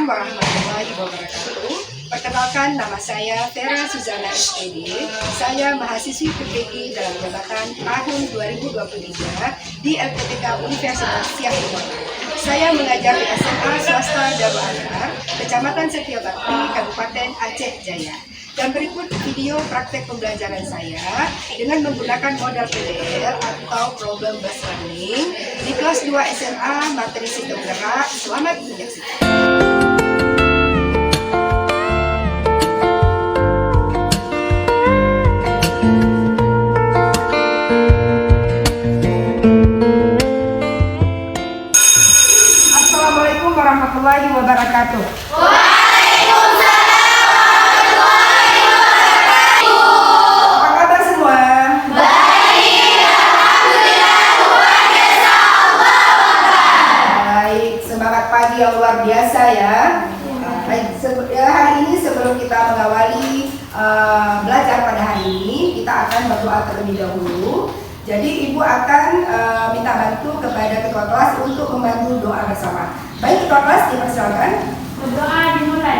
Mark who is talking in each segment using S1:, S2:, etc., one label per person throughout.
S1: Assalamualaikum warahmatullahi wabarakatuh. Perkenalkan, nama saya Vera Suzana SPD. Saya mahasiswi PPI dalam jabatan tahun 2023 di LPTK Universitas Siang. Saya mengajar di SMA swasta Darul Azhar, Kecamatan Setiabakti, Kabupaten Aceh Jaya. Dan berikut video praktek pembelajaran saya dengan menggunakan modal PDL atau Problem Based Learning di kelas 2 SMA materi sistem gerak. Selamat menyaksikan. Assalamualaikum warahmatullahi wabarakatuh. Yang luar biasa ya. Baik, hari ini sebelum kita mengawali belajar pada hari ini, kita akan berdoa terlebih dahulu. Jadi ibu akan minta bantu kepada ketua kelas untuk membantu doa bersama. Baik, ketua kelas dipersilakan.
S2: Berdoa dimulai.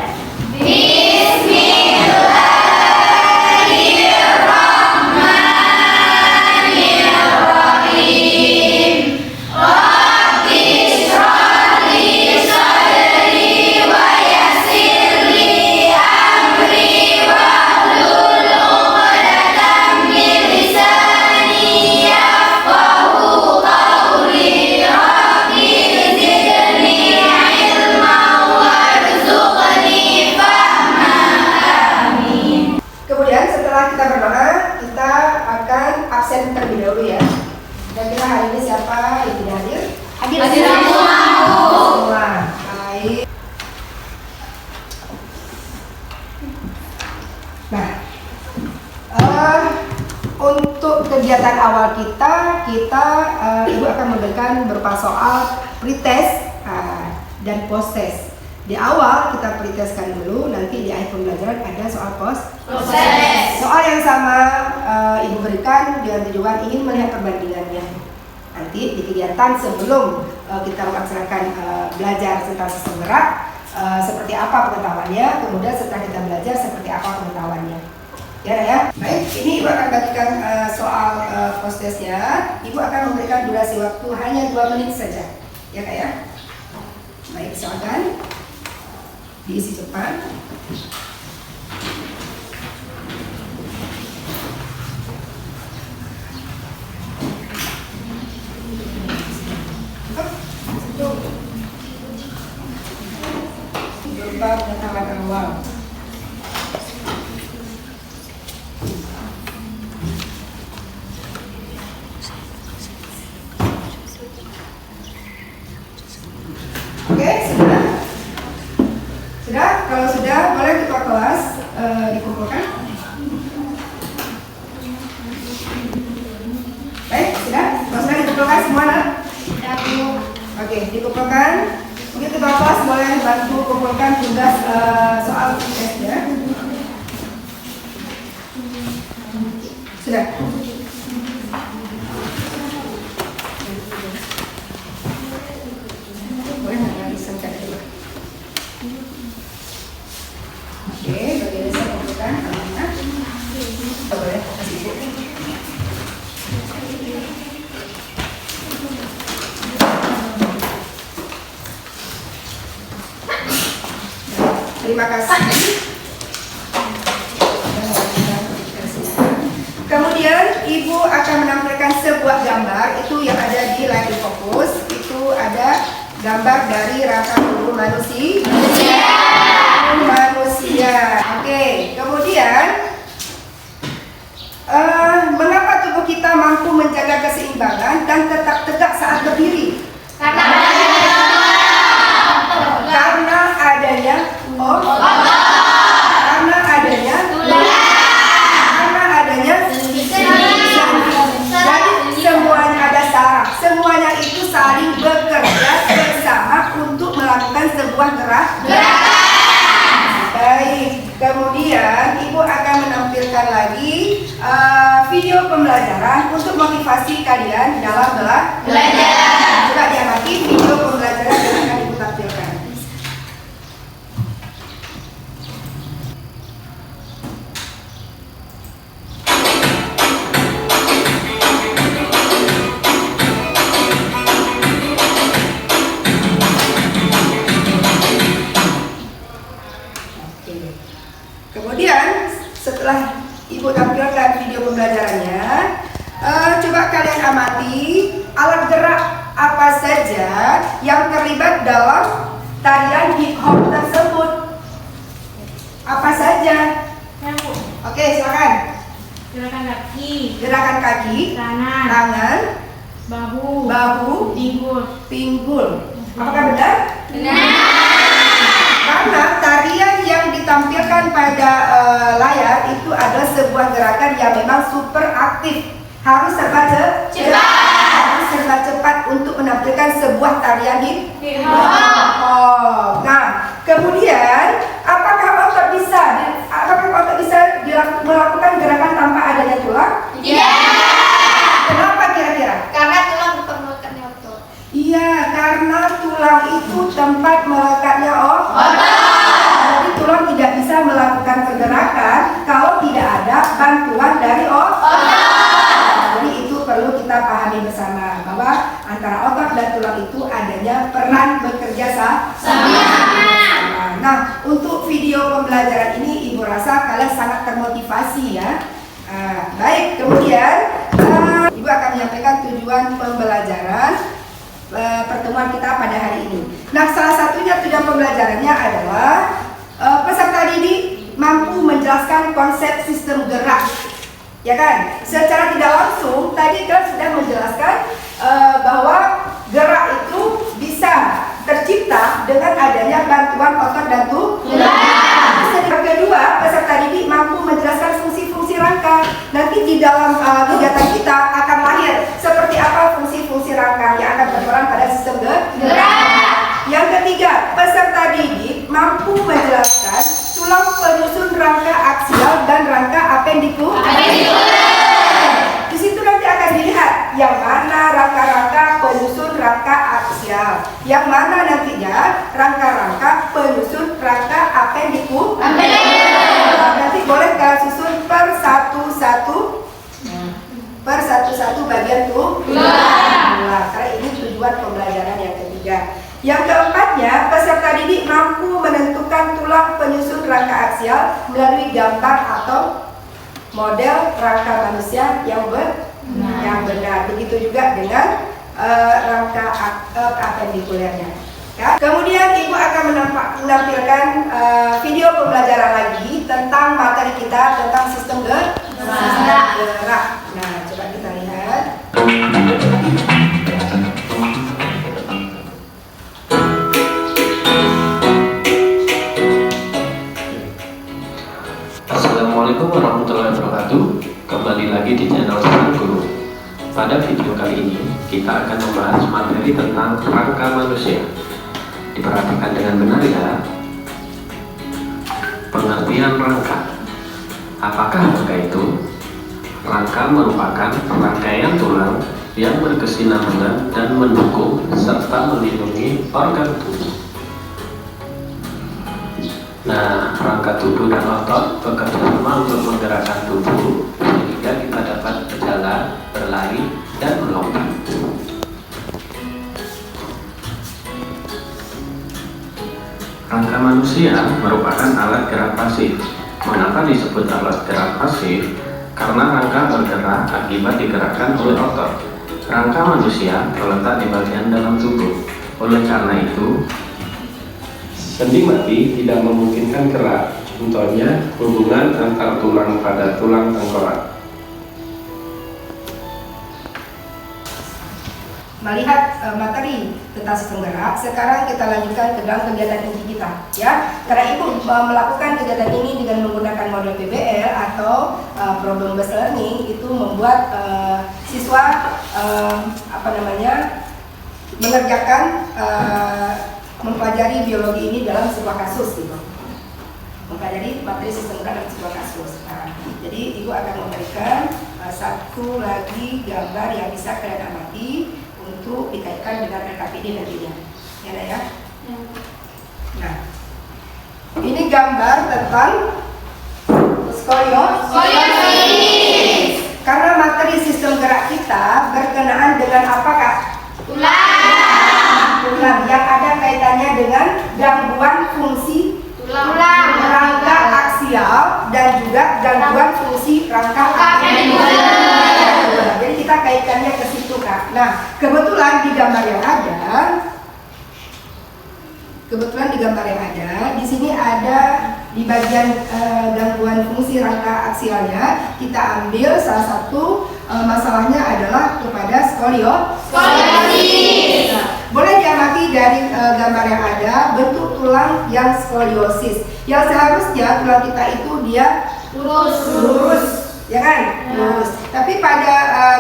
S1: Kita berdoa, kita akan absen terlebih dahulu ya. Kira-kira hari ini siapa yang tidak hadir?
S2: Hadir
S1: semua. Baik. Nah, untuk kegiatan awal kita ibu akan memberikan berupa soal pretest dan post test. Di awal kita pretestkan dulu, nanti di akhir pembelajaran ada soal post test. Soal yang sama ibu berikan dengan tujuan ingin melihat perbandingannya. Nanti di kegiatan sebelum kita melaksanakan belajar tentang sistem gerak, seperti apa pengetahuannya, kemudian setelah kita belajar seperti apa pengetahuannya. Ya. Baik, ini ibu akan bagikan soal post testnya. Ibu akan memberikan durasi waktu hanya 2 menit saja. Ya Kak ya. Baik, silakan diisi cepat. Berupa pengetahuan awal. Oke, sudah? Kalau sudah, boleh ketua kelas dikumpulkan. Baik, sudah? Kalau sudah dikumpulkan semua, Oke, dikumpulkan. Mungkin ketua kelas boleh bantu kumpulkan tugas soal testnya. Sudah? Boleh nggak disemkan dulu? Oke, bagian saya kumpulkan. Boleh, kasih ibu. Terima kasih. Kemudian ibu akan menampilkan sebuah gambar itu yang ada di layar fokus. Itu ada gambar dari rangka tubuh manusia. Oke, kemudian mengapa tubuh kita mampu menjaga keseimbangan dan tetap tegak saat berdiri? Karena adanya jadi semuanya ada saraf. Semuanya itu saling bekerja bersama untuk melakukan sebuah gerakan. Baik, kemudian ibu akan menampilkan lagi video pembelajaran untuk motivasi kalian dalam belajar. Coba diamati video pembelajaran yang akan ibu tampilkan. Gerakan kaki,
S2: Tangan.
S1: tangan,
S2: Bahu.
S1: bahu, pinggul. Apakah benar? Karena tarian yang ditampilkan pada layar itu adalah sebuah gerakan yang memang super aktif. Harus serba cepat. Harus serba cepat untuk menampilkan sebuah tarian hip hop. Nah, kemudian apakah otot bisa melakukan gerakan tanpa adanya tulang?
S3: Iya.
S1: Kenapa kira-kira?
S3: Karena tulang tetap melekatnya otot.
S1: Iya, karena tulang itu tempat melekatnya otot. Jadi tulang tidak bisa melakukan pergerakan kalau tidak ada bantuan dari otot. Jadi itu perlu kita pahami bersama bahwa antara otot dan tulang itu adanya peran bekerja sama. Nah, untuk video pembelajaran ini Ibu rasa kalian sangat termotivasi ya. Baik, kemudian Ibu akan menyampaikan tujuan pembelajaran pertemuan kita pada hari ini. Nah, salah satunya tujuan pembelajarannya adalah peserta didik mampu menjelaskan konsep sistem gerak. Ya kan? Secara tidak langsung tadi kan sudah menjelaskan bahwa gerak itu bisa tercipta dengan adanya bantuan otot dan tulang. Yang kedua, peserta didik mampu menjelaskan fungsi-fungsi rangka. Nanti di dalam kegiatan kita akan lahir seperti apa fungsi-fungsi rangka yang akan berperan pada sistem gerak. Yang ketiga, peserta didik mampu menjelaskan tulang penyusun rangka aksial dan rangka apendikuler. Di situ nanti akan dilihat yang mana rangka-rangka penyusun rangka aksial, yang mana nantinya rangka-rangka penyusun rangka apendikuler. Nanti boleh kalian susun per satu bagian tulang. Karena ini tujuan pembelajaran yang ketiga. Yang keempatnya, peserta didik mampu menentukan tulang penyusun rangka aksial melalui gambar atau model rangka manusia yang benar. Begitu juga dengan rangka apendikulernya. Ya. Kemudian Ibu akan menampilkan video pembelajaran lagi tentang materi kita tentang sistem gerak. Nah, coba kita lihat.
S4: Assalamualaikum warahmatullahi wabarakatuh. Kembali lagi di channel Sang Guru. Pada video kali ini kita akan membahas materi tentang rangka manusia. Diperhatikan dengan benar ya. Pengertian rangka. Apakah rangka itu? Rangka merupakan rangkaian tulang yang berkesinambungan dan mendukung serta melindungi organ tubuh. Nah, rangka tubuh dan otot bekerja sama untuk menggerakkan tubuh sehingga kita dapat berjalan, berlari, dan melompat. Rangka manusia merupakan alat gerak pasif. Mengapa disebut alat gerak pasif? Karena rangka bergerak akibat digerakkan oleh otot. Rangka manusia terletak di bagian dalam tubuh. Oleh karena itu, sendi mati tidak memungkinkan gerak. Contohnya hubungan antar tulang pada tulang tengkorak.
S1: Melihat materi tentang sistem gerak, sekarang kita lanjutkan ke dalam kegiatan inti kita, ya. Karena Ibu melakukan kegiatan ini dengan menggunakan model PBL atau problem based learning, itu membuat siswa mengerjakan mempelajari biologi ini dalam sebuah kasus, gitu. Mempelajari materi sistem gerak dalam sebuah kasus. Nah, jadi Ibu akan memberikan satu lagi gambar yang bisa kalian amati untuk dikaitkan dengan RKPD nantinya. Ya. Nah, ini gambar tentang skoliosis. Karena materi sistem gerak kita berkenaan dengan apa, Kak? Tulang yang ada kaitannya dengan gangguan fungsi tulang, rangka aksial, dan juga gangguan fungsi rangka apendikuler. Jadi kita kaitkannya ke situ, Kak. Nah, kebetulan di gambar yang ada, di sini ada di bagian gangguan fungsi rangka aksialnya, kita ambil salah satu masalahnya adalah kepada
S3: Skoliosis.
S1: Nah, boleh diamati dari gambar yang ada, bentuk tulang yang skoliosis. Yang seharusnya tulang kita itu dia lurus, ya kan? Lurus. Tapi pada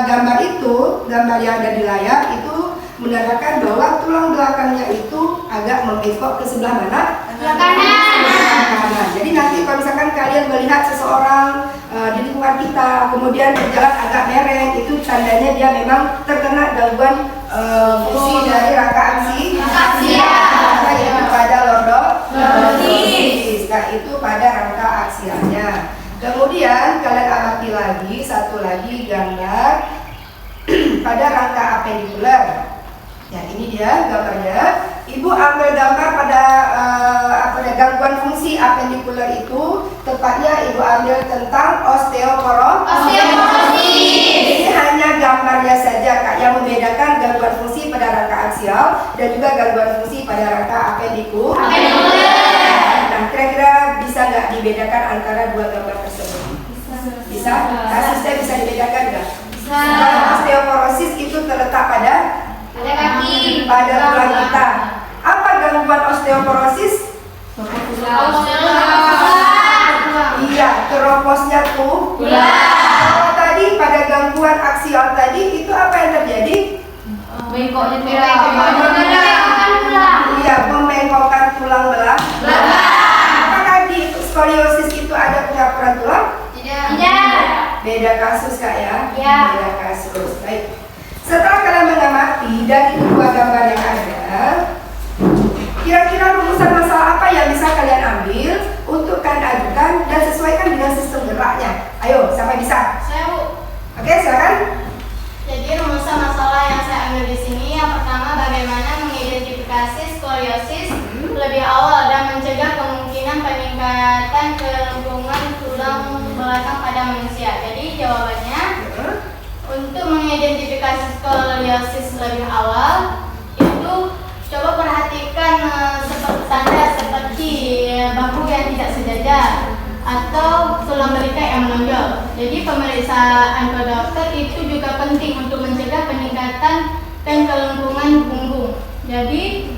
S1: gambar itu, gambar yang ada di layar itu menandakan bahwa tulang belakangnya itu agak membengkok ke sebelah mana?
S3: Sebelah kanan.
S1: Jadi nanti kalau misalkan kalian melihat seseorang di lingkungan kita kemudian berjalan agak mereng, itu tandanya dia memang terkena gangguan fungsi dari rangka aksial, yaitu pada lordosis. Nah, itu pada rangka aksialnya. Kemudian kalian amati lagi satu lagi gambar pada rangka apendikuler. Ya, ini dia gambarnya. Ibu ambil gambar pada gangguan fungsi apendikuler itu, tepatnya ibu ambil tentang osteoporosis. Ini hanya gambarnya saja Kak yang membedakan gangguan fungsi pada rangka aksial dan juga gangguan fungsi pada rangka apendikuler. Nah, kira-kira bisa nggak dibedakan antara dua gambar tersebut? Bisa? Kasusnya bisa dibedakan nggak? Kalau osteoporosis itu terletak pada
S3: kaki,
S1: pada tulang kita. Apa gangguan osteoporosis? Iya, keroposnya tuh. Kalau tadi pada gangguan aksial tadi itu apa yang terjadi?
S2: Bengkoknya
S1: Iya, membengkokkan tulang belakang. Apakah di skoliosis itu ada pengapuran tulang?
S3: Tidak.
S1: Beda kasus Kak ya?
S3: Ya.
S1: Beda kasus. Baik. Setelah kalian mengamati dari kedua gambar yang ada, kira-kira rumusan masalah apa yang bisa kalian ambil untuk kalian ajukan dan sesuaikan dengan sistem geraknya? Ayo, siapa bisa?
S3: Saya Bu.
S1: Oke, silakan.
S3: Jadi rumusan masalah yang saya ambil di sini yang pertama bagaimana mengidentifikasi skoliosis lebih awal dan mencegah kemungkinan peningkatan kelengkungan tulang belakang pada manusia. Jadi jawabannya untuk mengidentifikasi skoliosis lebih awal itu coba perhatikan tanda seperti bahu yang tidak sejajar atau tulang belikat yang menonjol. Jadi pemeriksaan ke dokter itu juga penting untuk mencegah peningkatan dan kelengkungan punggung. Jadi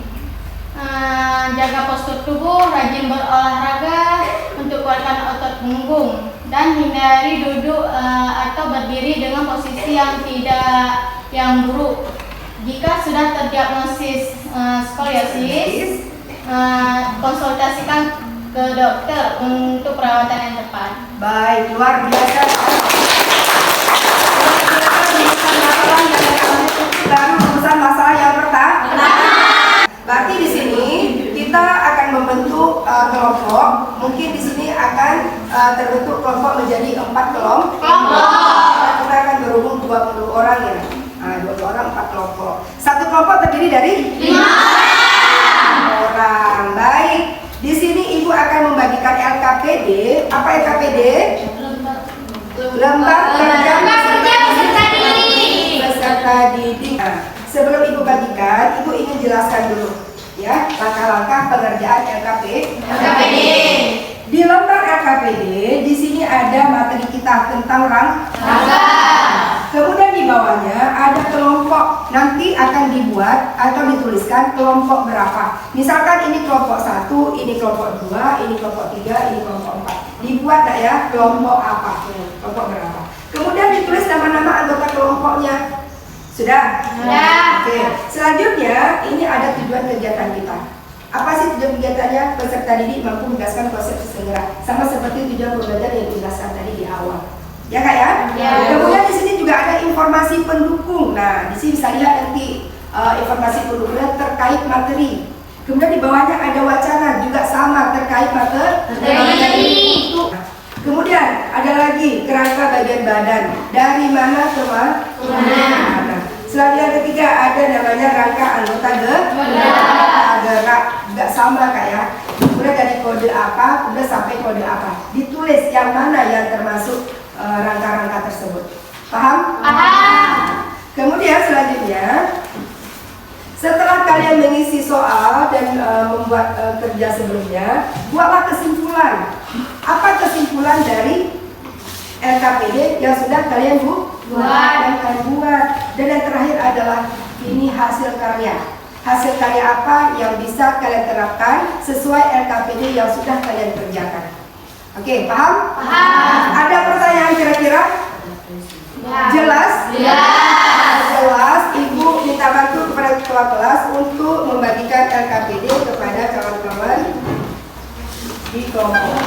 S3: jaga postur tubuh, rajin berolahraga untuk kuatkan otot punggung dan hindari duduk atau berdiri dengan posisi yang buruk. Jika sudah terdiagnosis skoliosis, konsultasikan ke dokter untuk perawatan yang tepat.
S1: Baik, luar biasa. Rumusan masalah yang pertama. Berarti di sini kita akan membentuk kelompok. Mungkin di sini akan terbentuk kelompok menjadi 4 kelompok. Kita akan berhubung 20 orang ya. 20 orang 4 kelompok. Satu kelompok terdiri dari 5 orang. Baik. Di sini Ibu akan membagikan LKPD. Apa LKPD? Lembar kerja peserta didik. Nah, sebelum Ibu bagikan, Ibu ingin jelaskan dulu ya langkah-langkah pengerjaan LKPD. Di lembar LKPD di sini ada materi kita tentang rangka. Kemudian di bawahnya ada kelompok, nanti akan dibuat atau dituliskan kelompok berapa. Misalkan ini kelompok 1, ini kelompok 2, ini kelompok 3, ini kelompok 4. Dibuat tak ya kelompok apa, kelompok berapa. Kemudian ditulis nama-nama anggota kelompoknya. Sudah?
S3: Sudah.
S1: Oke. Selanjutnya ini ada tujuan kegiatan kita. Apa sih tujuan kegiatannya? Peserta didik mampu menjelaskan konsep segera, sama seperti tujuan pembelajaran yang dijelaskan tadi di awal. Ya Kak ya?
S3: Ya.
S1: Kemudian di sini juga ada informasi pendukung. Nah, di sini bisa lihat nanti informasi pendukungnya terkait materi. Kemudian di bawahnya ada wacana juga sama terkait materi. Kemudian ada lagi kerangka bagian badan dari mana ke mana. Selanjutnya ketiga ada namanya rangka anggota gerak, juga sama Kak ya. Kemudian dari kode apa, kemudian sampai kode apa. Ditulis yang mana yang termasuk rangka-rangka tersebut. Paham?
S3: Paham.
S1: Kemudian selanjutnya setelah kalian mengisi soal dan membuat kerja sebelumnya, buatlah kesimpulan. Apa kesimpulan dari LKPD yang sudah kalian Dan buat. Dan yang terakhir adalah ini hasil karya. Hasil karya apa yang bisa kalian terapkan sesuai LKPD yang sudah kalian kerjakan. Oke, paham?
S3: Paham.
S1: Ada pertanyaan kira-kira? Jelas? Jelas. Ibu minta bantu kepada ketua kelas untuk membagikan LKPD kepada kawan-kawan di kelompok.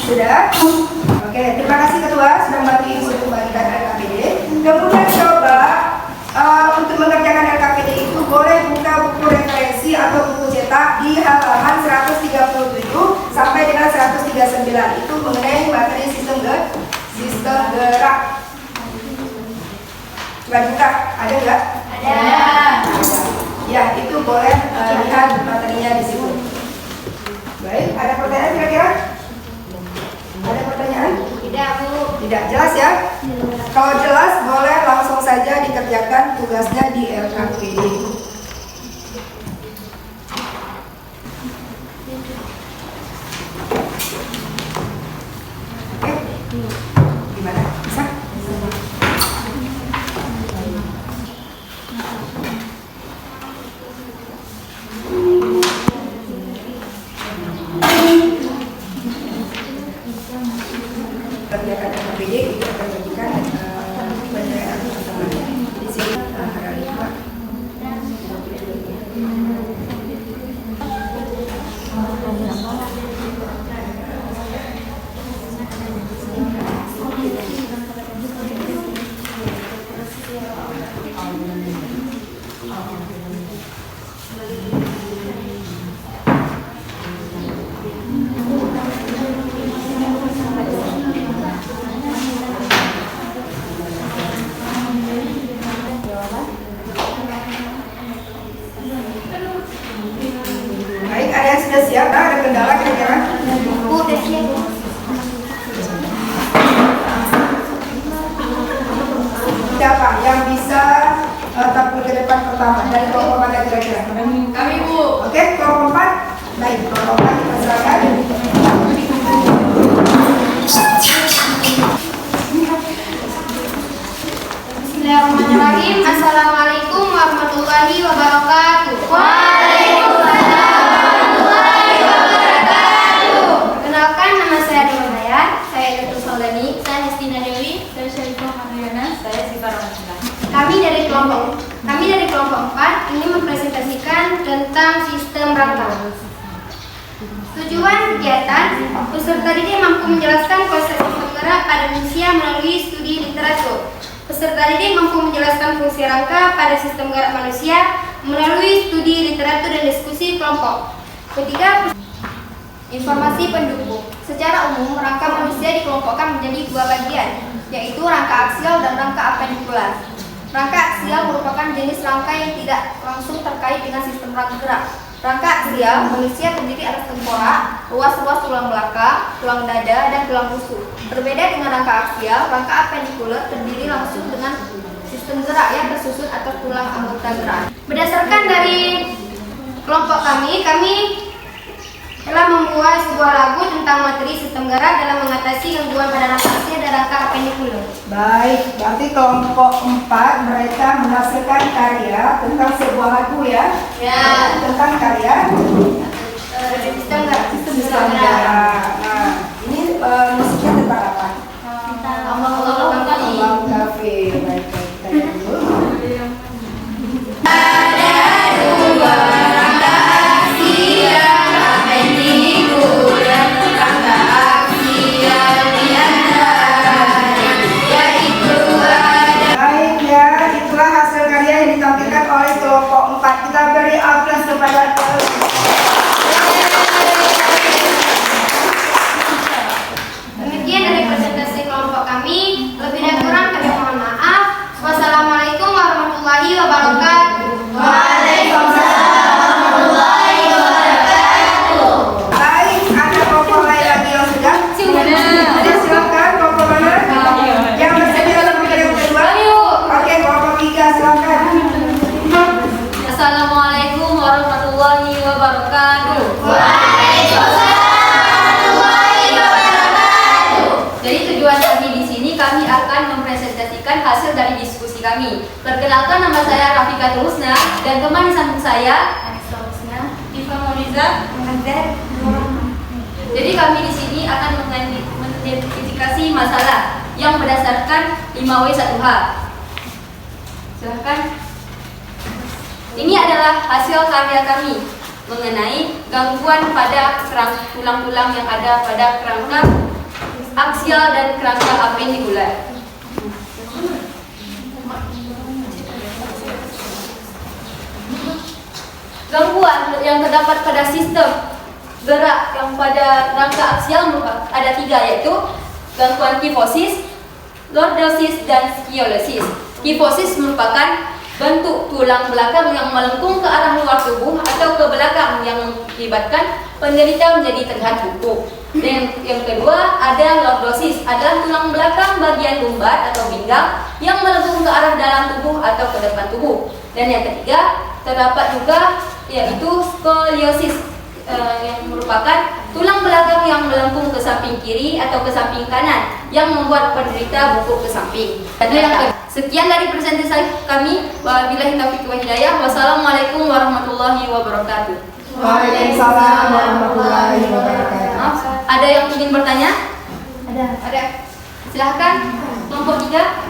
S1: Sudah? Oke, terima kasih ketua sudah membantu ibu untuk membagikan LKPD. Kemudian coba untuk mengerjakan LKPD itu boleh buka buku referensi atau buku cetak di halaman 137 sampai dengan 139. Itu mengenai materi sistem gerak. Coba buka, ada nggak?
S3: Ada.
S1: Ya, itu boleh lihat materinya di situ. Baik, ada pertanyaan kira-kira? Ada pertanyaan?
S3: Tidak, Bu.
S1: Tidak jelas ya? Kalau jelas boleh langsung saja dikerjakan tugasnya di LKPD. Oke? Gimana? Bisa? Kerjakan LKPD itu akan memberikan penyelesaian teman-teman. Di sini ada 5. Baik, ada yang sudah siap? Ada kendala kira-kira?
S3: Bu, udah siap, Bu.
S1: Siapa yang bisa tampil ke depan pertama dari kelompok mana kira-kira?
S3: Kami, Bu.
S1: Oke, kelompok 4. Baik, kelompok 4 kita silakan.
S3: Bismillahirrahmanirrahim. Assalamualaikum warahmatullahi wabarakatuh. Waalaikumsalam warahmatullahi wabarakatuh. Perkenalkan, nama saya Dewa Dayat. Saya Datuk Saudani. Saya Hestina Dewi. Saya Syarifah Mariana. Saya Siva Ramadhan. Kami dari kelompok 4 ini mempresentasikan tentang sistem rangka. Tujuan kegiatan, peserta didik mampu menjelaskan konsep sistem gerak pada manusia melalui studi literatur. Peserta didik mampu menjelaskan fungsi rangka pada sistem gerak manusia melalui studi literatur dan diskusi kelompok. Ketiga, informasi pendukung. Secara umum, rangka manusia dikelompokkan menjadi 2 bagian, yaitu rangka aksial dan rangka apendikular. Rangka aksial merupakan jenis rangka yang tidak langsung terkait dengan sistem rangka gerak. Rangka aksial, manusia terdiri atas tengkorak, ruas-ruas tulang belakang, tulang dada, dan tulang rusuk. Berbeda dengan rangka aksial, rangka apendikular terdiri langsung dengan sistem gerak yang tersusun atas tulang anggota gerak. Berdasarkan dari kelompok kami telah membuat sebuah lagu tentang materi sistem gerak dalam mengatasi gangguan pada rangka aksial dan rangka apendikular.
S1: Baik, berarti kelompok 4 mereka menghasilkan karya tentang sebuah lagu ya?
S3: Ya.
S1: Tentang karya
S3: Sistem gerak.
S1: sistem gerak. Nah, ini musiknya tentang apa?
S3: Tentang
S1: Ambang Cafe. Baik, kita lihat dulu. Baik ya, itulah hasil karya yang ditampilkan oleh kelompok 4. Kita beri aplaus kepada
S5: warahmatullahi wabarakatuh. Jadi tujuan kami di sini, kami akan mempresentasikan hasil dari diskusi kami. Perkenalkan, nama saya Rafikatul Husna dan teman di samping saya
S3: Diva Moniza.
S5: Jadi kami di sini akan mengidentifikasi masalah yang berdasarkan 5W1H. Silahkan. Ini adalah hasil karya kami mengenai gangguan pada tulang-tulang yang ada pada kerangka aksial dan kerangka apendikular. Gangguan yang terdapat pada sistem gerak yang pada rangka aksial ada 3, yaitu gangguan kifosis, lordosis, dan skiosis. Kifosis merupakan bentuk tulang belakang yang melengkung ke arah luar tubuh atau ke belakang yang mengakibatkan penderita menjadi terlihat bungkuk. Dan yang kedua ada lordosis, adalah tulang belakang bagian lumbar atau pinggang yang melengkung ke arah dalam tubuh atau ke depan tubuh. Dan yang ketiga terdapat juga yaitu skoliosis, yang merupakan tulang belakang yang melengkung ke samping kiri atau ke samping kanan yang membuat penderita bungkuk ke samping. Sekian dari presentasi kami. Wabillahi taufiq wal hidayah. Wassalamualaikum warahmatullahi wabarakatuh.
S1: Waalaikumsalam warahmatullahi wabarakatuh.
S5: Maaf, ada yang ingin bertanya?
S2: Ada.
S5: Silahkan. Kelompok 3.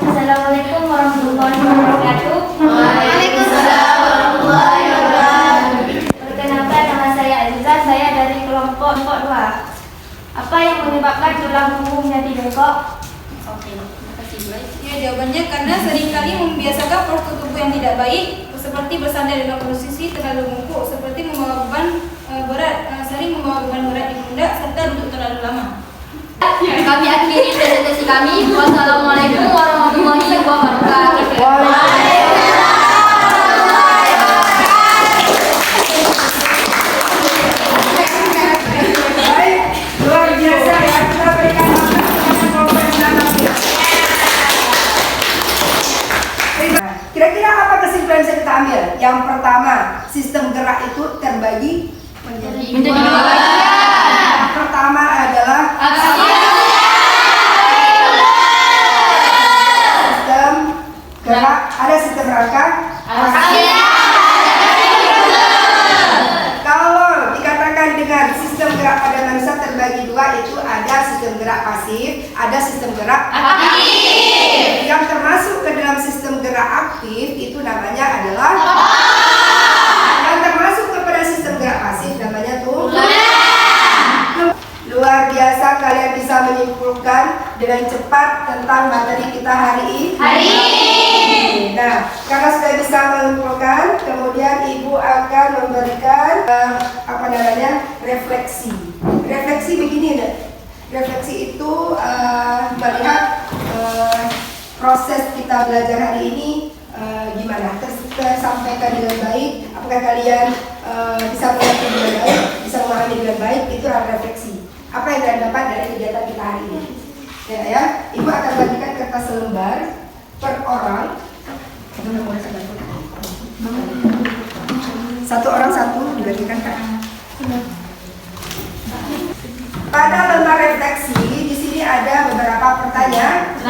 S2: Assalamualaikum warahmatullahi wabarakatuh.
S3: Waalaikumsalam warahmatullahi wabarakatuh.
S2: Perkenalkan, nama saya Aziza, saya dari kelompok 2. Apa yang menyebabkan tulang punggung menjadi bengkok?
S5: Oke, terima kasih.
S6: Ya, jawabannya karena seringkali membiasakan postur tubuh yang tidak baik, seperti bersandar dalam posisi terlalu bungkuk, seperti membawa beban berat, sering membawa beban berat di pundak, serta duduk terlalu lama.
S5: Kami akhiri presentasi kami. Wassalamualaikum warahmatullahi wabarakatuh.
S1: Baik, luar biasa ya, kita berikan kira-kira apa kesimpulan yang kita ambil? Yang pertama, sistem gerak itu terbagi menjadi dua. Yang pertama adalah sistem gerak, ada sistem rangka. Kalau dikatakan dengan sistem gerak pada manusia terbagi dua, itu ada sistem gerak pasif, ada sistem gerak aktif. Yang termasuk ke dalam sistem gerak aktif itu namanya adalah yang termasuk kepada sistem gerak pasif namanya tulang. Luar biasa, kalian bisa menyimpulkan dengan cepat tentang materi kita hari ini. Nah, karena sudah bisa menyimpulkan, kemudian ibu akan memberikan refleksi. Refleksi begini deh. Refleksi itu melihat proses kita belajar hari ini gimana, tersampaikan dengan baik, apakah kalian bisa mengerti dengan baik, bisa memahami dengan baik, itu adalah refleksi. Apa yang kalian dapat dari kegiatan kita hari ini? Ya, ibu akan bagikan kertas selembar per orang. Satu orang satu dibagikan Kak. Pada lembar refleksi di sini ada beberapa pertanyaan.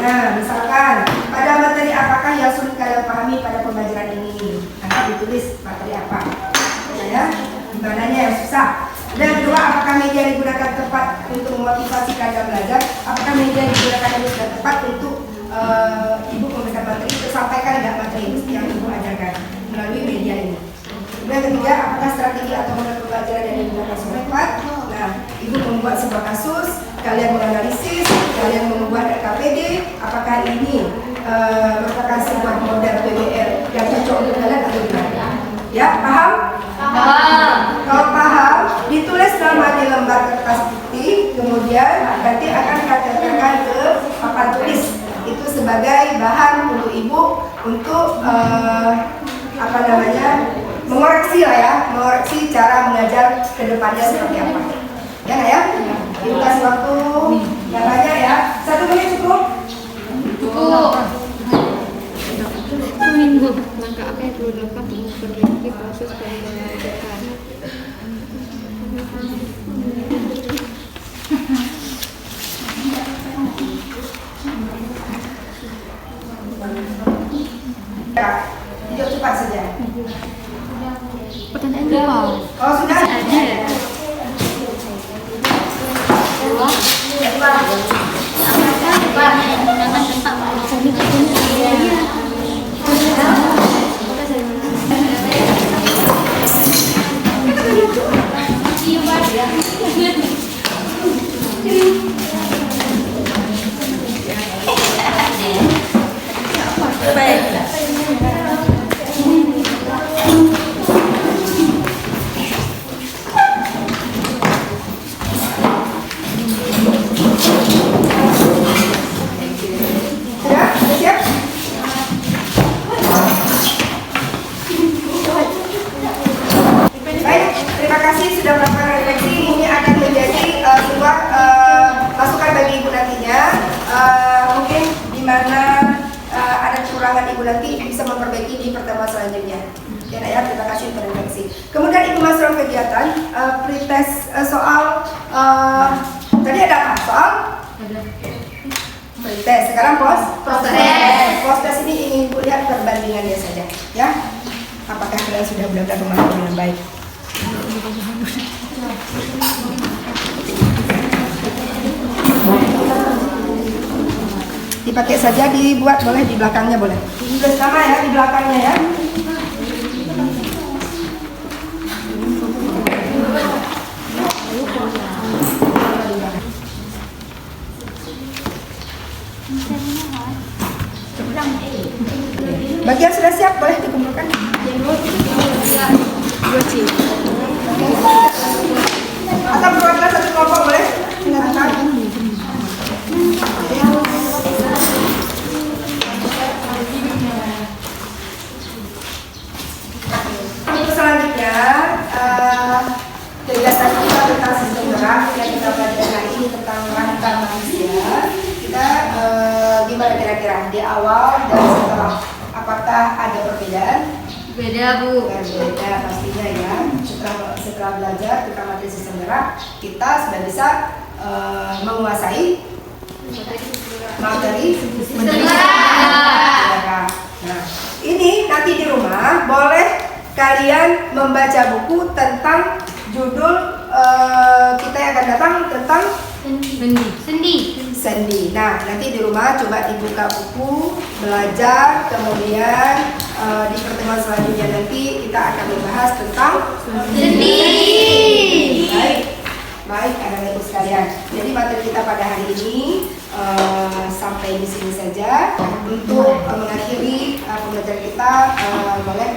S1: Nah, misalkan pada materi apakah yang sulit kalian pahami pada pembelajaran ini? Nanti ditulis materi apa. Ya, mananya yang susah. Dan kedua, apakah media yang digunakan tepat untuk memotivasi kalian belajar? Apakah media yang digunakan ini sudah tepat untuk ibu memberikan materi, tersampaikan tidak materi yang ibu ajarkan melalui media ini? Kemudian ketiga, apakah strategi atau metode pembelajaran yang digunakan sudah tepat? Nah, ibu membuat sebuah kasus, kalian menganalisis, kalian membuat RKPD, apakah ini merupakan sebuah model PBL yang cocok untuk kalian atau tidak? Ya, paham?
S5: Paham.
S1: Kalau paham, ditulis nama di lembar kertas putih, kemudian nanti akan dikatakan ke papan tulis. Itu sebagai bahan untuk ibu untuk mengoreksi lah ya, mengoreksi cara mengajar ke depannya seperti apa. Ya nggak ya? Ibu kasih waktu yang banyak ya. 1 menit cukup?
S5: Cukup.
S7: Langkah apa yang perlu dilakukan untuk memperbaiki proses pengembangan depan?
S1: Jawab cepat saja.
S7: Pertanyaan dua.
S1: Oh sudah.
S7: Ada. Apakah yang menggunakan tempat
S1: Sudah? Siap? Baik, terima kasih sudah melakukan refleksi. Ini akan menjadi sebuah masukan bagi Ibu nantinya. Mungkin di mana ada kekurangan Ibu nanti bisa memperbaiki di pertemuan selanjutnya. Ya, Nak, ya, terima kasih untuk refleksi. Kemudian Ibu masuk dalam kegiatan pretest soal tadi ada apa? Soal? Pretest. Sekarang proses ini ingin Ibu lihat perbandingannya saja, ya. Apakah kalian sudah benar-benar memahami dengan baik? Dipakai saja, dibuat boleh di belakangnya boleh. Tulis nama ya di belakangnya ya. Bagian sudah siap, boleh dikumpulkan. Atau perwakilan satu kelompok boleh. Untuk selanjutnya kegiatan kita tentang sistem gerak yang kita pelajari hari ini tentang rangka manusia. Kita gimana kira-kira di awal dan setelah, apakah ada perbedaan?
S5: Beda, Bu.
S1: Berbeda pastinya ya. Setelah belajar tentang materi sistem gerak, kita sudah bisa menguasai materi sistem gerak. Nah, ini nanti di rumah boleh kalian membaca buku tentang judul kita yang akan datang tentang sendi. Nah, nanti di rumah coba dibuka buku, belajar, kemudian di pertemuan selanjutnya nanti kita akan membahas tentang sendi. Baik, anak-anak ibu sekalian. Jadi materi kita pada hari ini sampai di sini saja. Untuk mengakhiri pembelajaran kita, boleh